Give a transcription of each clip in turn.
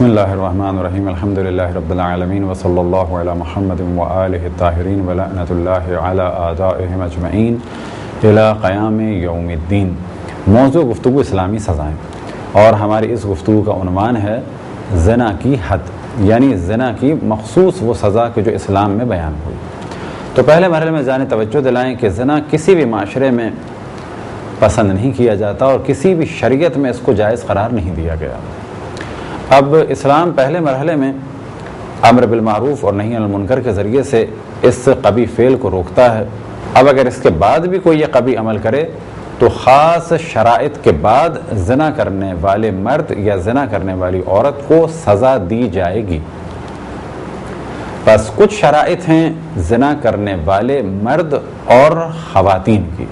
بسم اللہ الرحمن الرحیم الحمدللہ رب العالمین وصلی اللہ علی محمد وآلہ الطاہرین ولعنۃ اللہ علی اعدائہم اجمعین الی قیام یوم الدین۔ موضوع گفتگو اسلامی سزائیں، اور ہماری اس گفتگو کا عنوان ہے زنا کی حد، یعنی زنا کی مخصوص وہ سزا کہ جو اسلام میں بیان ہوئی۔ تو پہلے مرحلے میں جانب توجہ دلائیں کہ زنا کسی بھی معاشرے میں پسند نہیں کیا جاتا اور کسی بھی شریعت میں اس کو جائز قرار نہیں دیا گیا۔ اب اسلام پہلے مرحلے میں امر بالمعروف اور نہی عن المنکر کے ذریعے سے اس قبیح فعل کو روکتا ہے۔ اب اگر اس کے بعد بھی کوئی یہ قبیح عمل کرے تو خاص شرائط کے بعد زنا کرنے والے مرد یا زنا کرنے والی عورت کو سزا دی جائے گی۔ بس کچھ شرائط ہیں زنا کرنے والے مرد اور خواتین کی،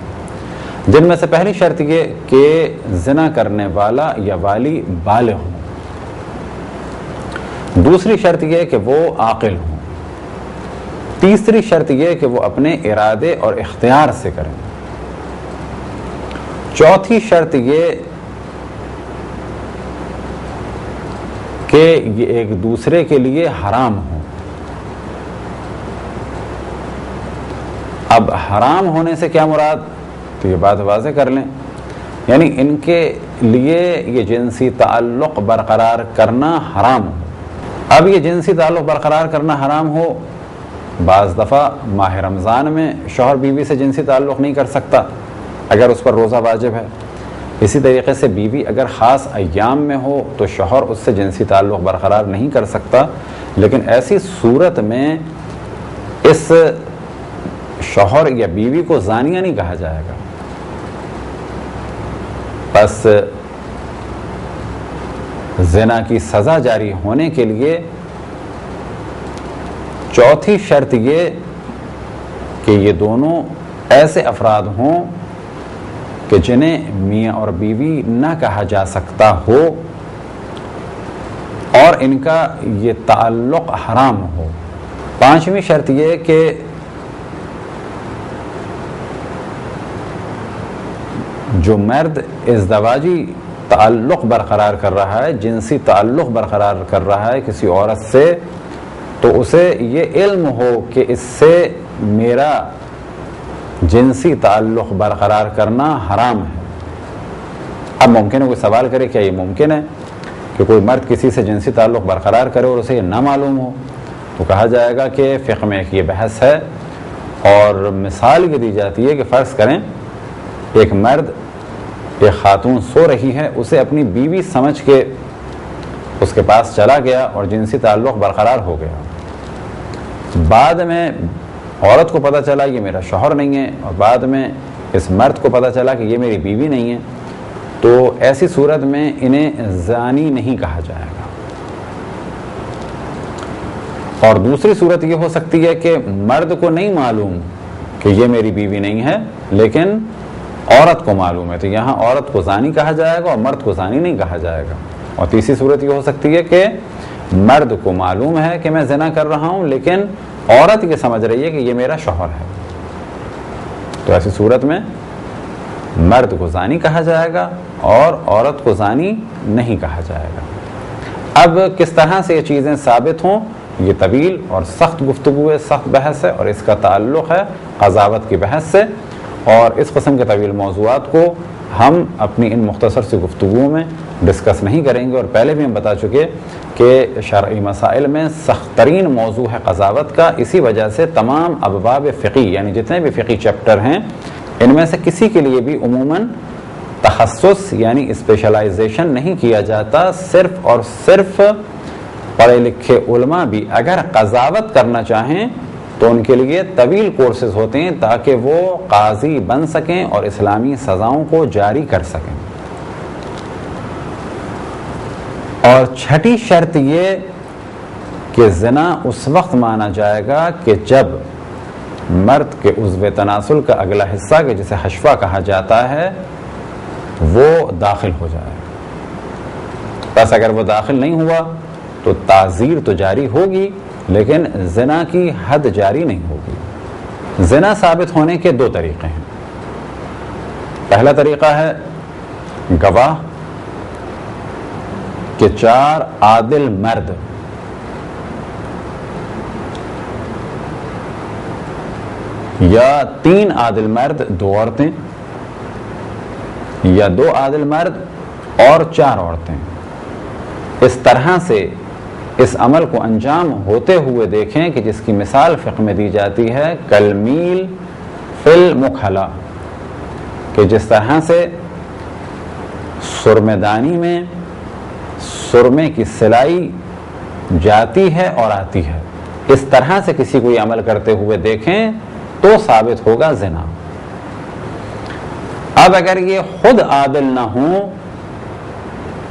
جن میں سے پہلی شرط یہ کہ زنا کرنے والا یا والی بالغ ہوں، دوسری شرط یہ کہ وہ عاقل ہوں، تیسری شرط یہ کہ وہ اپنے ارادے اور اختیار سے کریں، چوتھی شرط یہ کہ یہ ایک دوسرے کے لیے حرام ہو۔ اب حرام ہونے سے کیا مراد، تو یہ بات واضح کر لیں، یعنی ان کے لیے یہ جنسی تعلق برقرار کرنا حرام ہو۔ اب یہ جنسی تعلق برقرار کرنا حرام ہو، بعض دفعہ ماہ رمضان میں شوہر بیوی سے جنسی تعلق نہیں کر سکتا اگر اس پر روزہ واجب ہے۔ اسی طریقے سے بیوی اگر خاص ایام میں ہو تو شوہر اس سے جنسی تعلق برقرار نہیں کر سکتا، لیکن ایسی صورت میں اس شوہر یا بیوی کو زانیہ نہیں کہا جائے گا۔ بس زنا کی سزا جاری ہونے کے لیے چوتھی شرط یہ کہ یہ دونوں ایسے افراد ہوں کہ جنہیں میاں اور بیوی نہ کہا جا سکتا ہو اور ان کا یہ تعلق حرام ہو۔ پانچویں شرط یہ کہ جو مرد ازدواجی تعلق برقرار کر رہا ہے، جنسی تعلق برقرار کر رہا ہے کسی عورت سے، تو اسے یہ علم ہو کہ اس سے میرا جنسی تعلق برقرار کرنا حرام ہے۔ اب ممکن ہے کوئی سوال کرے کیا یہ ممکن ہے کہ کوئی مرد کسی سے جنسی تعلق برقرار کرے اور اسے یہ نہ معلوم ہو؟ تو کہا جائے گا کہ فقہ میں ایک یہ بحث ہے، اور مثال یہ دی جاتی ہے کہ فرض کریں ایک مرد ایک خاتون سو رہی ہے، اسے اپنی بیوی سمجھ کے اس کے پاس چلا گیا اور جنسی تعلق برقرار ہو گیا۔ بعد میں عورت کو پتہ چلا یہ میرا شوہر نہیں ہے، اور بعد میں اس مرد کو پتہ چلا کہ یہ میری بیوی نہیں ہے، تو ایسی صورت میں انہیں زانی نہیں کہا جائے گا۔ اور دوسری صورت یہ ہو سکتی ہے کہ مرد کو نہیں معلوم کہ یہ میری بیوی نہیں ہے، لیکن عورت کو معلوم ہے، تو یہاں عورت کو زانی کہا جائے گا اور مرد کو زانی نہیں کہا جائے گا۔ اور تیسری صورت یہ ہو سکتی ہے کہ مرد کو معلوم ہے کہ میں زنا کر رہا ہوں، لیکن عورت یہ سمجھ رہی ہے کہ یہ میرا شوہر ہے، تو ایسی صورت میں مرد کو زانی کہا جائے گا اور عورت کو زانی نہیں کہا جائے گا۔ اب کس طرح سے یہ چیزیں ثابت ہوں، یہ طویل اور سخت گفتگو ہے، سخت بحث ہے، اور اس کا تعلق ہے قضاوت کی بحث سے، اور اس قسم کے طویل موضوعات کو ہم اپنی ان مختصر سی گفتگوؤں میں ڈسکس نہیں کریں گے، اور پہلے بھی ہم بتا چکے کہ شرعی مسائل میں سخت ترین موضوع ہے قضاوت کا۔ اسی وجہ سے تمام ابواب فقی، یعنی جتنے بھی فقی چیپٹر ہیں، ان میں سے کسی کے لیے بھی عموماً تخصص یعنی اسپیشلائزیشن نہیں کیا جاتا۔ صرف اور صرف پڑھے لکھے علماء بھی اگر قضاوت کرنا چاہیں تو ان کے لیے طویل کورسز ہوتے ہیں تاکہ وہ قاضی بن سکیں اور اسلامی سزاؤں کو جاری کر سکیں۔ اور چھٹی شرط یہ کہ زنا اس وقت مانا جائے گا کہ جب مرد کے عضو تناسل کا اگلا حصہ کہ جسے حشفہ کہا جاتا ہے وہ داخل ہو جائے۔ بس اگر وہ داخل نہیں ہوا تو تعزیر تو جاری ہوگی، لیکن زنا کی حد جاری نہیں ہوگی۔ زنا ثابت ہونے کے دو طریقے ہیں۔ پہلا طریقہ ہے گواہ کہ 4 عادل مرد یا 3 عادل مرد 2 عورتیں یا 2 عادل مرد اور 4 عورتیں اس طرح سے اس عمل کو انجام ہوتے ہوئے دیکھیں کہ جس کی مثال فقہ میں دی جاتی ہے کلمیل فی المکھلا، کہ جس طرح سے سرمے دانی میں سرمے کی سلائی جاتی ہے اور آتی ہے، اس طرح سے کسی کو یہ عمل کرتے ہوئے دیکھیں تو ثابت ہوگا زنا۔ اب اگر یہ خود عادل نہ ہوں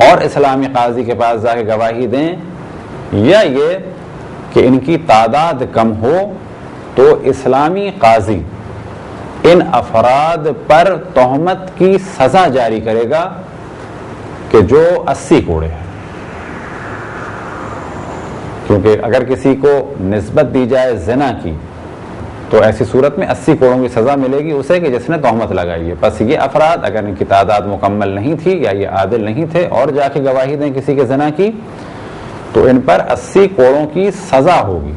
اور اسلامی قاضی کے پاس جا کے گواہی دیں، یا یہ کہ ان کی تعداد کم ہو، تو اسلامی قاضی ان افراد پر تہمت کی سزا جاری کرے گا کہ جو 80 کوڑے ہیں، کیونکہ اگر کسی کو نسبت دی جائے زنا کی تو ایسی صورت میں 80 کوڑوں کی سزا ملے گی اسے کہ جس نے تہمت لگائی ہے۔ پس یہ افراد اگر ان کی تعداد مکمل نہیں تھی یا یہ عادل نہیں تھے اور جا کے گواہی دیں کسی کے زنا کی، تو ان پر 80 کوڑوں کی سزا ہوگی۔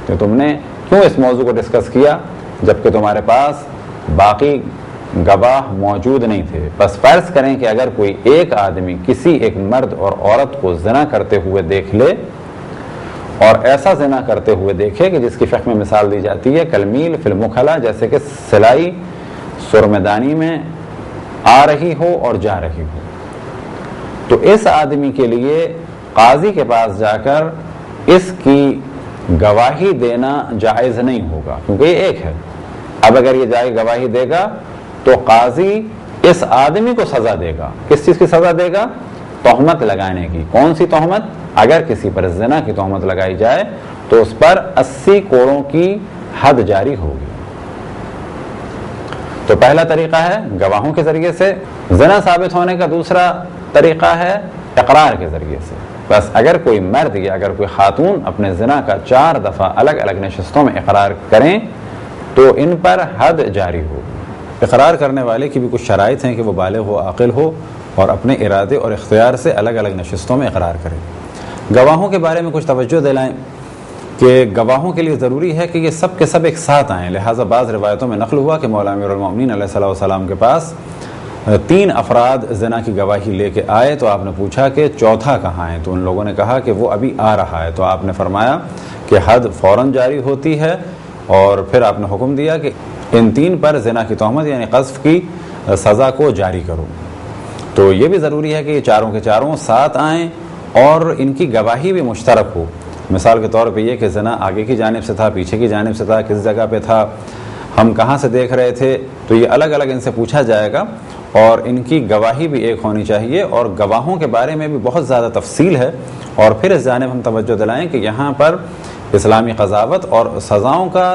تو تم نے کیوں اس موضوع کو ڈسکس کیا جبکہ تمہارے پاس باقی گواہ موجود نہیں تھے؟ بس فرض کریں کہ اگر کوئی ایک آدمی کسی ایک مرد اور عورت کو زنا کرتے ہوئے دیکھ لے، اور ایسا زنا کرتے ہوئے دیکھے کہ جس کی فقہ میں مثال دی جاتی ہے کلمیل فی المکھلا، جیسے کہ سلائی سرمدانی میں آ رہی ہو اور جا رہی ہو، تو اس آدمی کے لیے قاضی کے پاس جا کر اس کی گواہی دینا جائز نہیں ہوگا، کیونکہ یہ ایک ہے۔ اب اگر یہ جا کے گواہی دے گا تو قاضی اس آدمی کو سزا دے گا۔ کس چیز کی سزا دے گا؟ تہمت لگانے کی۔ کون سی تہمت؟ اگر کسی پر زنا کی تہمت لگائی جائے تو اس پر 80 کوڑوں کی حد جاری ہوگی۔ تو پہلا طریقہ ہے گواہوں کے ذریعے سے زنا ثابت ہونے کا، دوسرا طریقہ ہے اقرار کے ذریعے سے۔ بس اگر کوئی مرد یا اگر کوئی خاتون اپنے زنا کا 4 دفعہ الگ الگ نشستوں میں اقرار کریں تو ان پر حد جاری ہوگی۔ اقرار کرنے والے کی بھی کچھ شرائط ہیں کہ وہ بالغ ہو، عاقل ہو اور اپنے ارادے اور اختیار سے الگ الگ نشستوں میں اقرار کرے۔ گواہوں کے بارے میں کچھ توجہ دلائیں کہ گواہوں کے لیے ضروری ہے کہ یہ سب کے سب ایک ساتھ آئیں۔ لہٰذا بعض روایتوں میں نقل ہوا کہ مولا امیر المومنین علیہ الصلوۃ والسلام کے پاس 3 افراد زنا کی گواہی لے کے آئے تو آپ نے پوچھا کہ چوتھا کہاں ہے؟ تو ان لوگوں نے کہا کہ وہ ابھی آ رہا ہے۔ تو آپ نے فرمایا کہ حد فوراً جاری ہوتی ہے، اور پھر آپ نے حکم دیا کہ ان 3 پر زنا کی تہمت یعنی قذف کی سزا کو جاری کرو۔ تو یہ بھی ضروری ہے کہ یہ چاروں کے چاروں ساتھ آئیں اور ان کی گواہی بھی مشترک ہو۔ مثال کے طور پہ یہ کہ زنا آگے کی جانب سے تھا، پیچھے کی جانب سے تھا، کس جگہ پہ تھا، ہم کہاں سے دیکھ رہے تھے، تو یہ الگ الگ ان سے پوچھا جائے گا اور ان کی گواہی بھی ایک ہونی چاہیے۔ اور گواہوں کے بارے میں بھی بہت زیادہ تفصیل ہے، اور پھر اس جانب ہم توجہ دلائیں کہ یہاں پر اسلامی قضاوت اور سزاؤں کا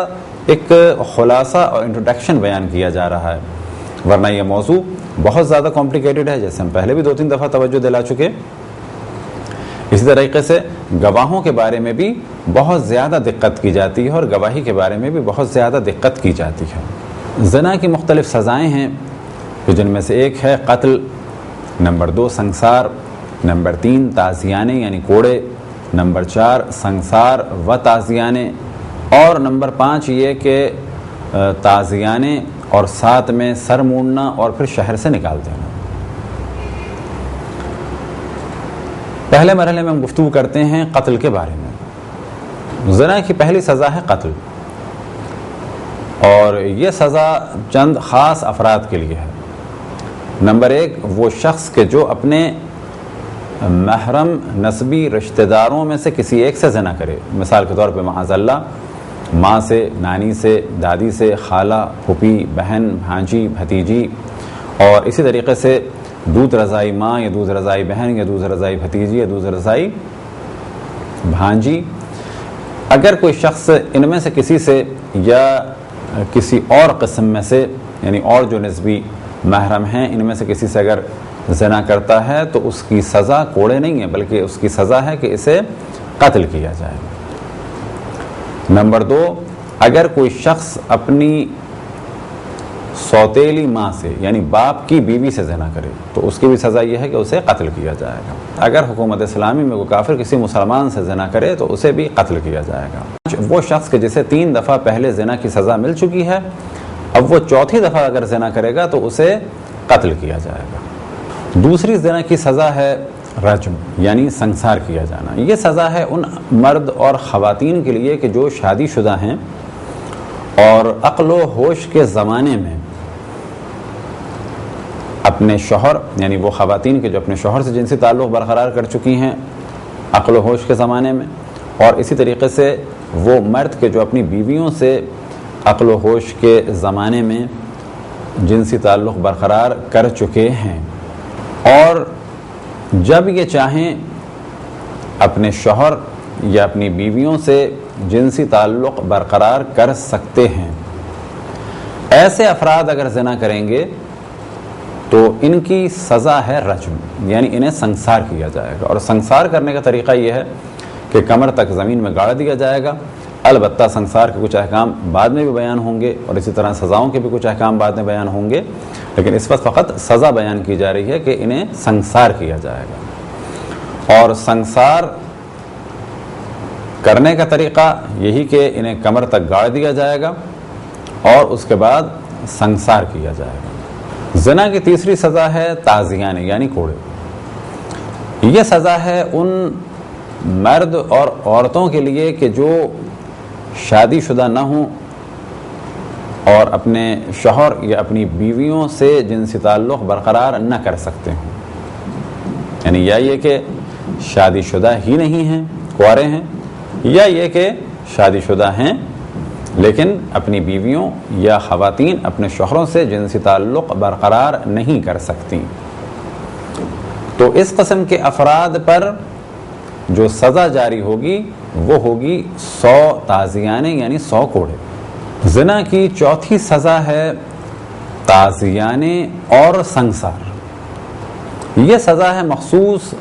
ایک خلاصہ اور انٹروڈکشن بیان کیا جا رہا ہے، ورنہ یہ موضوع بہت زیادہ کمپلیکیٹڈ ہے، جیسے ہم پہلے بھی 2-3 دفعہ توجہ دلا چکے۔ اسی طریقے سے گواہوں کے بارے میں بھی بہت زیادہ دقت کی جاتی ہے اور گواہی کے بارے میں بھی بہت زیادہ دقت کی جاتی ہے۔ زنا کی مختلف سزائیں ہیں، جن میں سے ایک ہے قتل، نمبر 2 سنگسار، نمبر 3 تعزیانے یعنی کوڑے، نمبر 4 سنگسار و تعزیانے، اور نمبر 5 یہ کہ تعزیانے اور ساتھ میں سر مونڈنا اور پھر شہر سے نکال دینا۔ پہلے مرحلے میں ہم گفتگو کرتے ہیں قتل کے بارے میں۔ زنا کی پہلی سزا ہے قتل، اور یہ سزا چند خاص افراد کے لیے ہے۔ نمبر 1 وہ شخص کہ جو اپنے محرم نسبی رشتہ داروں میں سے کسی ایک سے زنا کرے، مثال کے طور پہ معاذ اللہ ماں سے، نانی سے، دادی سے، خالہ، پھوپھی، بہن، بھانجی، بھتیجی، اور اسی طریقے سے دودھ رضائی ماں یا دودھ رضائی بہن یا دودھ رضائی بھتیجی یا دودھ رضائی بھانجی۔ اگر کوئی شخص ان میں سے کسی سے یا کسی اور قسم میں سے، یعنی اور جو نسبی محرم ہیں ان میں سے کسی سے اگر زنا کرتا ہے تو اس کی سزا کوڑے نہیں ہے، بلکہ اس کی سزا ہے کہ اسے قتل کیا جائے۔ نمبر 2 اگر کوئی شخص اپنی سوتیلی ماں سے یعنی باپ کی بیوی سے زنا کرے تو اس کی بھی سزا یہ ہے کہ اسے قتل کیا جائے گا۔ اگر حکومت اسلامی میں کوئی کافر کسی مسلمان سے زنا کرے تو اسے بھی قتل کیا جائے گا۔ وہ شخص کہ جسے 3 دفعہ پہلے زنا کی سزا مل چکی ہے، اب وہ 4تھی دفعہ اگر زنا کرے گا تو اسے قتل کیا جائے گا۔ دوسری زنا کی سزا ہے رجم یعنی سنسار کیا جانا۔ یہ سزا ہے ان مرد اور خواتین کے لیے کہ جو شادی شدہ ہیں اور عقل و ہوش کے زمانے میں اپنے شوہر یعنی وہ خواتین کے جو اپنے شوہر سے جنسی تعلق برقرار کر چکی ہیں عقل و ہوش کے زمانے میں، اور اسی طریقے سے وہ مرد کے جو اپنی بیویوں سے عقل و ہوش کے زمانے میں جنسی تعلق برقرار کر چکے ہیں اور جب یہ چاہیں اپنے شوہر یا اپنی بیویوں سے جنسی تعلق برقرار کر سکتے ہیں۔ ایسے افراد اگر زنا کریں گے تو ان کی سزا ہے رجم یعنی انہیں سنسار کیا جائے گا، اور سنسار کرنے کا طریقہ یہ ہے کہ کمر تک زمین میں گاڑ دیا جائے گا۔ البتہ سنسار کے کچھ احکام بعد میں بھی بیان ہوں گے اور اسی طرح سزاؤں کے بھی کچھ احکام بعد میں بیان ہوں گے، لیکن اس وقت فقط سزا بیان کی جا رہی ہے کہ انہیں سنسار کیا جائے گا۔ اور سنسار کرنے کا طریقہ یہی کہ انہیں کمر تک گاڑ دیا جائے گا اور اس کے بعد سنسار کیا جائے گا۔ زنا کی تیسری سزا ہے تعزیانے یعنی کوڑے۔ یہ سزا ہے ان مرد اور عورتوں کے لیے کہ جو شادی شدہ نہ ہوں اور اپنے شوہر یا اپنی بیویوں سے جنسی تعلق برقرار نہ کر سکتے ہوں، یعنی یا یہ کہ شادی شدہ ہی نہیں ہیں، کنوارے ہیں، یا یہ کہ شادی شدہ ہیں لیکن اپنی بیویوں یا خواتین اپنے شوہروں سے جنسی تعلق برقرار نہیں کر سکتی۔ تو اس قسم کے افراد پر جو سزا جاری ہوگی وہ ہوگی 100 تعزیانے یعنی 100 کوڑے۔ زنا کی چوتھی سزا ہے تعزیانے اور سنسار۔ یہ سزا ہے مخصوص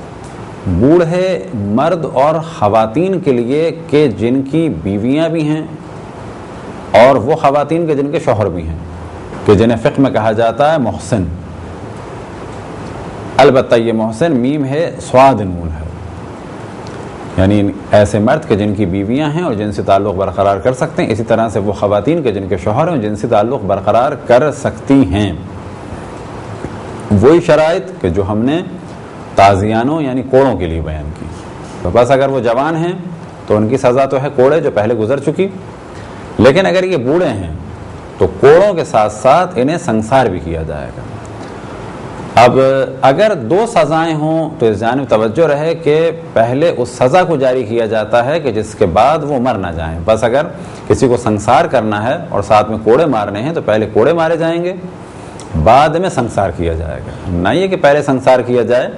بوڑھے مرد اور خواتین کے لیے کہ جن کی بیویاں بھی ہیں اور وہ خواتین کے جن کے شوہر بھی ہیں، کہ جنہیں فقہ میں کہا جاتا ہے محسن۔ البتہ یہ محسن میم ہے صاد نون ہے، یعنی ایسے مرد کے جن کی بیویاں ہیں اور جن سے تعلق برقرار کر سکتے ہیں، اسی طرح سے وہ خواتین کے جن کے شوہر ہیں جن سے تعلق برقرار کر سکتی ہیں۔ وہی شرائط کہ جو ہم نے تعزیانوں یعنی کوڑوں کے لیے بیان کی۔ تو بس اگر وہ جوان ہیں تو ان کی سزا تو ہے کوڑے جو پہلے گزر چکی، لیکن اگر یہ بوڑھے ہیں تو کوڑوں کے ساتھ ساتھ انہیں سنسار بھی کیا جائے گا۔ اب اگر 2 سزائیں ہوں تو اس جانب توجہ رہے کہ پہلے اس سزا کو جاری کیا جاتا ہے کہ جس کے بعد وہ مر نہ جائیں۔ بس اگر کسی کو سنسار کرنا ہے اور ساتھ میں کوڑے مارنے ہیں تو پہلے کوڑے مارے جائیں گے، بعد میں سنسار کیا جائے گا، نہ یہ کہ پہلے سنسار کیا جائے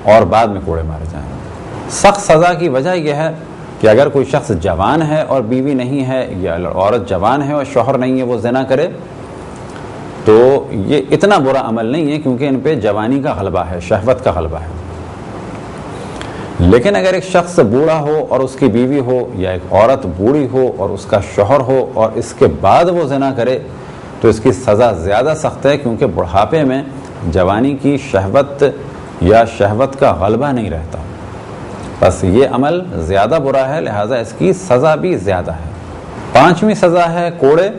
اور بعد میں کوڑے مارے جائیں گے۔ سخت سزا کی وجہ یہ ہے کہ اگر کوئی شخص جوان ہے اور بیوی نہیں ہے، یا عورت جوان ہے اور شوہر نہیں ہے، وہ زنا کرے تو یہ اتنا برا عمل نہیں ہے کیونکہ ان پہ جوانی کا غلبہ ہے، شہوت کا غلبہ ہے۔ لیکن اگر ایک شخص بوڑھا ہو اور اس کی بیوی ہو، یا ایک عورت بوڑھی ہو اور اس کا شوہر ہو اور اس کے بعد وہ زنا کرے تو اس کی سزا زیادہ سخت ہے، کیونکہ بڑھاپے میں جوانی کی شہوت یا شہوت کا غلبہ نہیں رہتا۔ بس یہ عمل زیادہ برا ہے، لہٰذا اس کی سزا بھی زیادہ ہے۔ 5ویں سزا ہے کوڑے،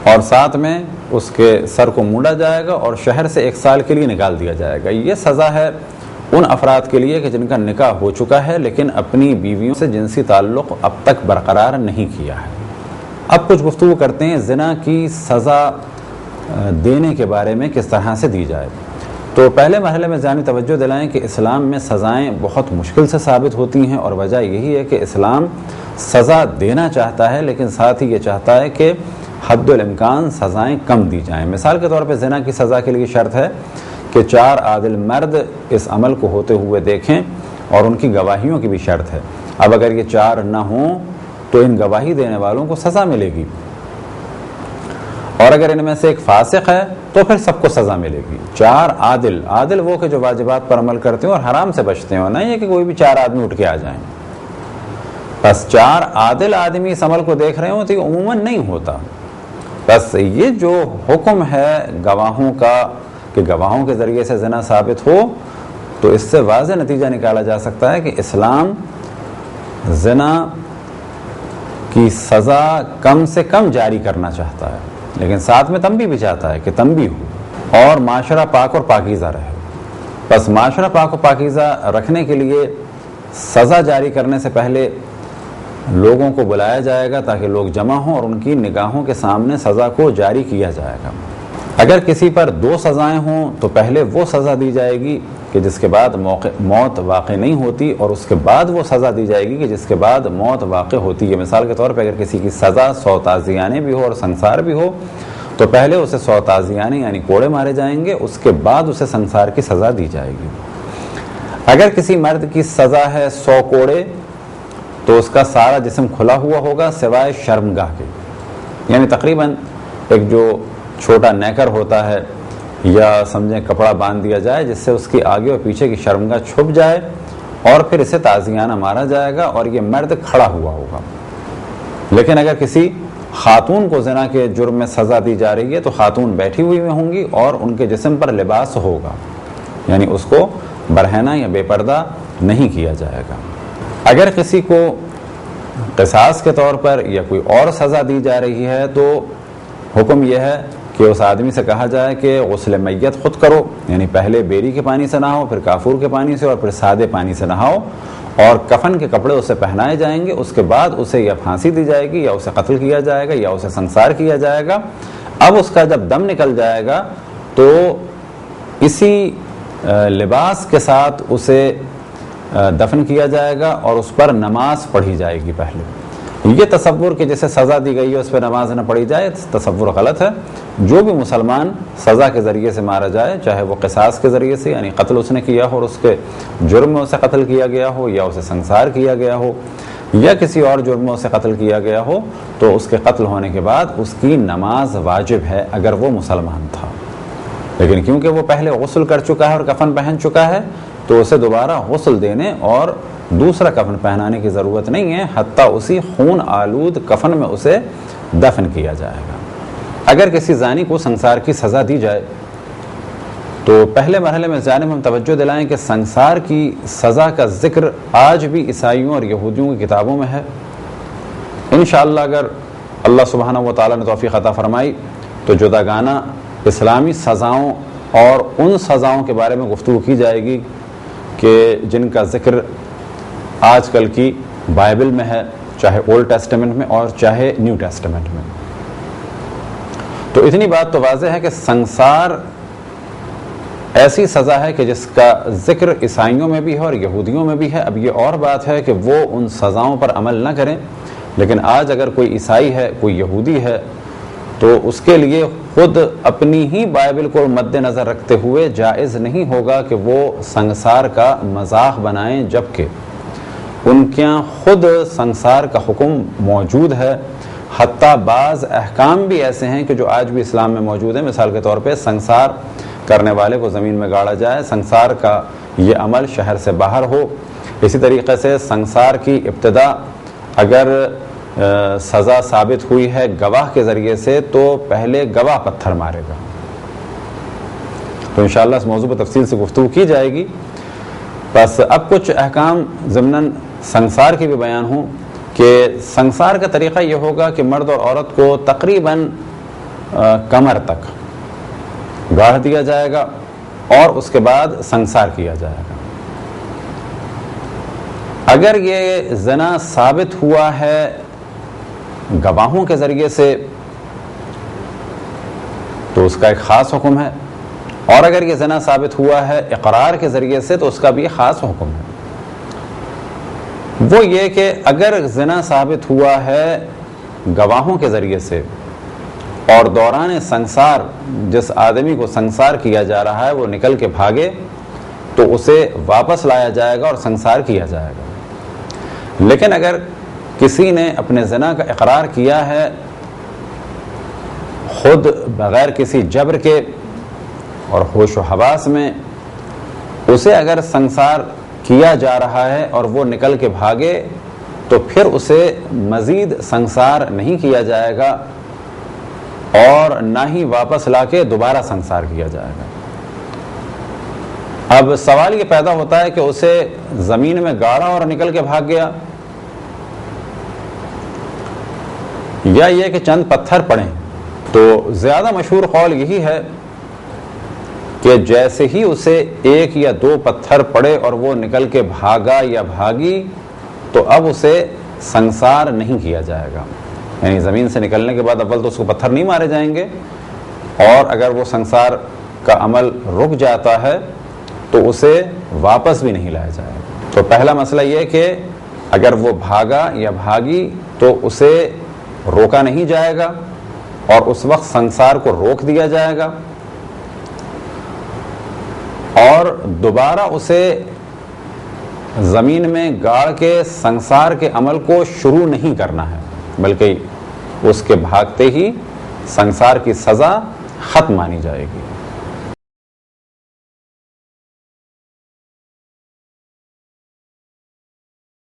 اور ساتھ میں اس کے سر کو مونڈا جائے گا اور شہر سے 1 سال کے لیے نکال دیا جائے گا۔ یہ سزا ہے ان افراد کے لیے کہ جن کا نکاح ہو چکا ہے لیکن اپنی بیویوں سے جنسی تعلق اب تک برقرار نہیں کیا ہے۔ اب کچھ گفتگو کرتے ہیں زنا کی سزا دینے کے بارے میں، کس طرح سے دی جائے۔ تو پہلے مرحلے میں ذہنی توجہ دلائیں کہ اسلام میں سزائیں بہت مشکل سے ثابت ہوتی ہیں، اور وجہ یہی ہے کہ اسلام سزا دینا چاہتا ہے لیکن ساتھ ہی یہ چاہتا ہے کہ حد الامکان سزائیں کم دی جائیں۔ مثال کے طور پہ زنا کی سزا کے لیے شرط ہے کہ 4 عادل مرد اس عمل کو ہوتے ہوئے دیکھیں، اور ان کی گواہیوں کی بھی شرط ہے۔ اب اگر یہ 4 نہ ہوں تو ان گواہی دینے والوں کو سزا ملے گی، اور اگر ان میں سے ایک فاسق ہے تو پھر سب کو سزا ملے گی۔ 4 عادل وہ کہ جو واجبات پر عمل کرتے ہیں اور حرام سے بچتے ہیں، نہ یہ کہ کوئی بھی 4 آدمی اٹھ کے آ جائیں۔ بس 4 عادل آدمی اس عمل کو دیکھ رہے ہوں تو یہ عموماً نہیں ہوتا، بس یہ جو حکم ہے گواہوں کا کہ گواہوں کے ذریعے سے زنا ثابت ہو، تو اس سے واضح نتیجہ نکالا جا سکتا ہے کہ اسلام زنا کی سزا کم سے کم جاری کرنا چاہتا ہے، لیکن ساتھ میں تنبیہ بھی چاہتا ہے کہ تنبیہ ہو اور معاشرہ پاک اور پاکیزہ رہے۔ بس معاشرہ پاک و پاکیزہ رکھنے کے لیے سزا جاری کرنے سے پہلے لوگوں کو بلایا جائے گا تاکہ لوگ جمع ہوں اور ان کی نگاہوں کے سامنے سزا کو جاری کیا جائے گا۔ اگر کسی پر 2 سزائیں ہوں تو پہلے وہ سزا دی جائے گی کہ جس کے بعد موت واقع نہیں ہوتی، اور اس کے بعد وہ سزا دی جائے گی کہ جس کے بعد موت واقع ہوتی ہے۔ مثال کے طور پہ اگر کسی کی سزا 100 تعزیانے بھی ہو اور سنسار بھی ہو تو پہلے اسے 100 تعزیانے یعنی کوڑے مارے جائیں گے، اس کے بعد اسے سنسار کی سزا دی جائے گی۔ اگر کسی مرد کی سزا ہے 100 کوڑے تو اس کا سارا جسم کھلا ہوا ہوگا سوائے شرمگاہ کے، یعنی تقریباً ایک جو چھوٹا نیکر ہوتا ہے یا سمجھیں کپڑا باندھ دیا جائے جس سے اس کی آگے اور پیچھے کی شرمگاہ چھپ جائے، اور پھر اسے تعزیانہ مارا جائے گا اور یہ مرد کھڑا ہوا ہوگا۔ لیکن اگر کسی خاتون کو زنا کے جرم میں سزا دی جا رہی ہے تو خاتون بیٹھی ہوئی ہوں گی اور ان کے جسم پر لباس ہوگا، یعنی اس کو برہنہ یا بے پردہ نہیں کیا جائے گا۔ اگر کسی کو قصاص کے طور پر یا کوئی اور سزا دی جا رہی ہے تو حکم یہ ہے کہ اس آدمی سے کہا جائے کہ غسل میت خود کرو، یعنی پہلے بیری کے پانی سے نہاؤ، پھر کافور کے پانی سے اور پھر سادے پانی سے نہاؤ، اور کفن کے کپڑے اسے پہنائے جائیں گے۔ اس کے بعد اسے یا پھانسی دی جائے گی یا اسے قتل کیا جائے گا یا اسے سنسار کیا جائے گا۔ اب اس کا جب دم نکل جائے گا تو اسی لباس کے ساتھ اسے دفن کیا جائے گا اور اس پر نماز پڑھی جائے گی۔ پہلے یہ تصور کہ جسے سزا دی گئی ہے اس پہ نماز نہ پڑھی جائے، تصور غلط ہے۔ جو بھی مسلمان سزا کے ذریعے سے مارا جائے، چاہے وہ قصاص کے ذریعے سے یعنی قتل اس نے کیا ہو اور اس کے جرم میں اسے قتل کیا گیا ہو، یا اسے سنسار کیا گیا ہو، یا کسی اور جرم میں اسے قتل کیا گیا ہو، تو اس کے قتل ہونے کے بعد اس کی نماز واجب ہے اگر وہ مسلمان تھا۔ لیکن کیونکہ وہ پہلے غسل کر چکا ہے اور کفن پہن چکا ہے تو اسے دوبارہ غسل دینے اور دوسرا کفن پہنانے کی ضرورت نہیں ہے، حتیٰ اسی خون آلود کفن میں اسے دفن کیا جائے گا۔ اگر کسی زانی کو سنسار کی سزا دی جائے تو پہلے مرحلے میں جانب ہم توجہ دلائیں کہ سنسار کی سزا کا ذکر آج بھی عیسائیوں اور یہودیوں کی کتابوں میں ہے۔ انشاءاللہ اگر اللہ سبحانہ و تعالیٰ نے توفیق عطا فرمائی تو جداگانہ اسلامی سزاؤں اور ان سزاؤں کے بارے میں گفتگو کی جائے گی کہ جن کا ذکر آج کل کی بائبل میں ہے، چاہے اولڈ ٹیسٹمنٹ میں اور چاہے نیو ٹیسٹمنٹ میں۔ تو اتنی بات تو واضح ہے کہ سنسار ایسی سزا ہے کہ جس کا ذکر عیسائیوں میں بھی ہے اور یہودیوں میں بھی ہے۔ اب یہ اور بات ہے کہ وہ ان سزاؤں پر عمل نہ کریں، لیکن آج اگر کوئی عیسائی ہے، کوئی یہودی ہے، تو اس کے لیے خود اپنی ہی بائبل کو مد نظر رکھتے ہوئے جائز نہیں ہوگا کہ وہ سنسار کا مذاق بنائیں، جبکہ ان کے یہاں خود سنسار کا حکم موجود ہے۔ حتیٰ بعض احکام بھی ایسے ہیں کہ جو آج بھی اسلام میں موجود ہیں۔ مثال کے طور پہ سنسار کرنے والے کو زمین میں گاڑا جائے، سنسار کا یہ عمل شہر سے باہر ہو۔ اسی طریقے سے سنسار کی ابتدا اگر سزا ثابت ہوئی ہے گواہ کے ذریعے سے تو پہلے گواہ پتھر مارے گا۔ تو انشاءاللہ اس موضوع پر تفصیل سے گفتگو کی جائے گی۔ بس اب کچھ احکام ضمناً سنسار کے بھی بیان ہوں کہ سنسار کا طریقہ یہ ہوگا کہ مرد اور عورت کو تقریباً کمر تک گاڑ دیا جائے گا اور اس کے بعد سنسار کیا جائے گا۔ اگر یہ زنا ثابت ہوا ہے گواہوں کے ذریعے سے تو اس کا ایک خاص حکم ہے، اور اگر یہ زنا ثابت ہوا ہے اقرار کے ذریعے سے تو اس کا بھی ایک خاص حکم ہے۔ وہ یہ کہ اگر زنا ثابت ہوا ہے گواہوں کے ذریعے سے اور دوران سنسار جس آدمی کو سنسار کیا جا رہا ہے وہ نکل کے بھاگے تو اسے واپس لایا جائے گا اور سنسار کیا جائے گا۔ لیکن اگر کسی نے اپنے زنا کا اقرار کیا ہے خود بغیر کسی جبر کے اور ہوش و حواس میں، اسے اگر سنسار کیا جا رہا ہے اور وہ نکل کے بھاگے تو پھر اسے مزید سنسار نہیں کیا جائے گا اور نہ ہی واپس لا کے دوبارہ سنسار کیا جائے گا۔ اب سوال یہ پیدا ہوتا ہے کہ اسے زمین میں گاڑا اور نکل کے بھاگ گیا، یا یہ کہ چند پتھر پڑے۔ تو زیادہ مشہور قول یہی ہے کہ جیسے ہی اسے ایک یا دو پتھر پڑے اور وہ نکل کے بھاگا یا بھاگی، تو اب اسے سنسار نہیں کیا جائے گا۔ یعنی زمین سے نکلنے کے بعد اول تو اس کو پتھر نہیں مارے جائیں گے، اور اگر وہ سنسار کا عمل رک جاتا ہے تو اسے واپس بھی نہیں لایا جائے گا۔ تو پہلا مسئلہ یہ کہ اگر وہ بھاگا یا بھاگی تو اسے روکا نہیں جائے گا اور اس وقت سنسار کو روک دیا جائے گا، اور دوبارہ اسے زمین میں گاڑ کے سنسار کے عمل کو شروع نہیں کرنا ہے، بلکہ اس کے بھاگتے ہی سنسار کی سزا ختم مانی جائے گی۔